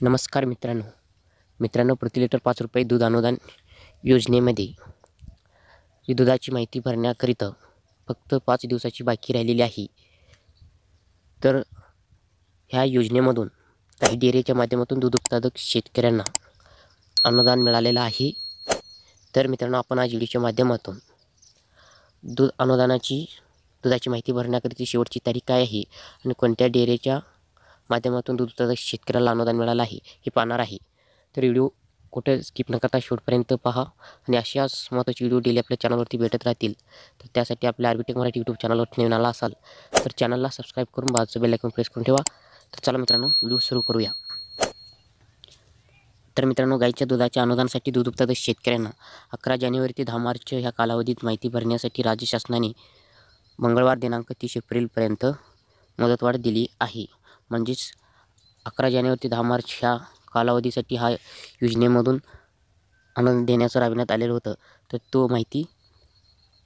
नमस्कार मित्रांनो, प्रति लिटर 5 रुपये दूध अनुदान योजनेमध्ये ही दुधाची माहिती भरण्याकरिता फक्त 5 दिवसाची बाकी राहिलेली आहे. तर ह्या योजनेमधून काही डेअरीच्या माध्यमातून दूध उत्पादक शेतकऱ्यांना अनुदान मिळालेलं आहे. तर मित्रांनो, आपण आज व्हिडिओच्या माध्यमातून दुधाची माहिती भरण्याकरिता शेवटची तारीख काय आहे आणि कोणत्या डेअरीच्या माध्यमातून दूध उत्पादक शेतकऱ्याला अनुदान मिळालं आहे हे पाहणार आहे. तर व्हिडिओ कुठे स्किप न करता शेवटपर्यंत पहा आणि अशाच महत्त्वाचे व्हिडिओ डेली आपल्या चॅनलवरती भेटत राहतील. तर त्यासाठी आपल्या आरबीटेक मराठी यूट्यूब चॅनलवर नवीन आला असाल तर चॅनलला सबस्क्राईब करून बाजूचं बेल आयकॉन प्रेस करून ठेवा. तर चला मित्रांनो, व्हिडिओ सुरू करूया. तर मित्रांनो, गाईच्या दुधाच्या अनुदानासाठी दूध उत्पादक शेतकऱ्यांना 11 जानेवारी ते 10 मार्च ह्या कालावधीत माहिती भरण्यासाठी राज्य शासनाने मंगळवार दिनांक 30 एप्रिलपर्यंत मुदतवाढ दिली आहे. म्हणजेच 11 जानेवारी ते 10 मार्च ह्या कालावधीसाठी हा योजनेमधून अनुदान देण्याचं राबविण्यात आलेलं होतं. तर तो माहिती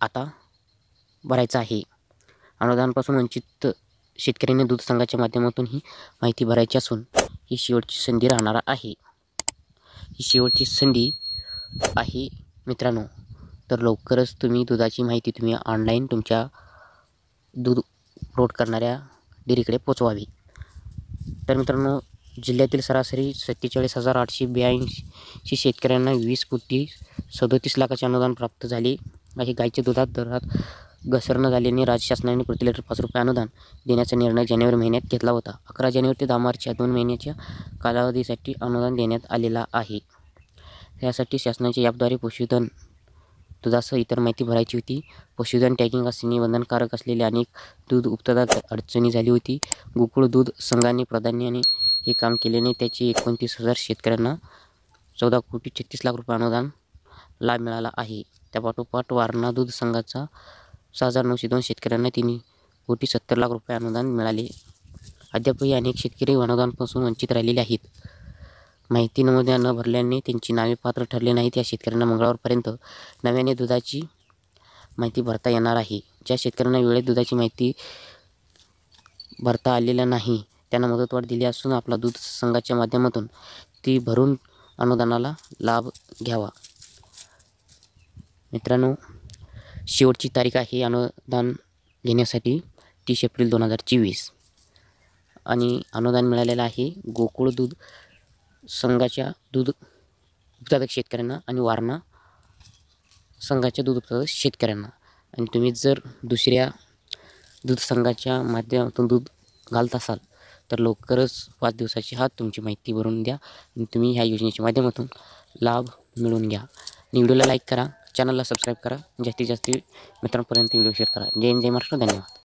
आता भरायचा आहे. अनुदानापासून वंचित शेतकऱ्यांनी दूध संघाच्या माध्यमातून ही माहिती भरायची असून ही शेवटची संधी राहणार आहे. ही शेवटची संधी आहे मित्रांनो. तर लवकरच तुम्ही दुधाची माहिती तुम्ही ऑनलाईन तुमच्या दूध पुरवठा करणाऱ्या डेअरीकडे पोचवावी. तर मित्रांनो, जिल्ह्यातील सरासरी 47,882 शेतकऱ्यांना 20,37,00,000 अनुदान प्राप्त झाले आहे. गाईच्या दुधात दरात घसरण झाल्याने राज्य शासनाने प्रति लिटर 5 रुपये अनुदान देण्याचा निर्णय जानेवारी महिन्यात घेतला होता. 11 जानेवारी ते 10 मार्च या 2 महिन्याच्या कालावधीसाठी अनुदान देण्यात आलेला आहे. यासाठी शासनाच्या ॲपद्वारे पशुधन दुधासह इतर माहिती भरायची होती. पशुधन टॅगिंग असणे बंधनकारक असलेले अनेक दूध उत्पादक अडचणी झाली होती. गोकुळ दूध संघाने प्राधान्याने हे काम केल्याने त्याचे 29,000 शेतकऱ्यांना 14,36,00,000 रुपये अनुदान लाभ मिळाला आहे. त्यापाठोपाठ वारणा दूध संघाचा 6,902 शेतकऱ्यांना 3,70,00,000 रुपये अनुदान मिळाले. अद्यापही अनेक शेतकरी अनुदानापासून वंचित राहिलेले आहेत. माहिती नमुना न भरल्याने त्यांची नावे पात्र ठरले नाहीत. या शेतकऱ्यांना मंगळवारपर्यंत नव्याने दुधाची माहिती भरता येणार आहे. ज्या शेतकऱ्यांना वेळेत दुधाची माहिती भरता आलेल्या नाही त्यांना मुदतवाढ दिली असून आपला दूध संघाच्या माध्यमातून ती भरून अनुदानाला लाभ घ्यावा. मित्रांनो, शेवटची तारीख आहे अनुदान घेण्यासाठी 30 एप्रिल 2024 आणि अनुदान मिळालेलं आहे गोकुळ दूध संघाच्या दूध उत्पादक शेतकऱ्यांना आणि वारणा संघाच्या दूध उत्पादक शेतकऱ्यांना. आणि तुम्ही जर दुसऱ्या दूध संघाच्या माध्यमातून दूध घालत असाल तर लवकरच 5 दिवसाची तुमची माहिती भरून द्या आणि तुम्ही ह्या योजनेच्या माध्यमातून लाभ मिळवून घ्या. आणि व्हिडिओला लाईक करा, चॅनलला सबस्क्राईब करा, जास्तीत जास्त मित्रांपर्यंत व्हिडिओ शेअर करा. जय हिंद, जय महाराष्ट्र, धन्यवाद.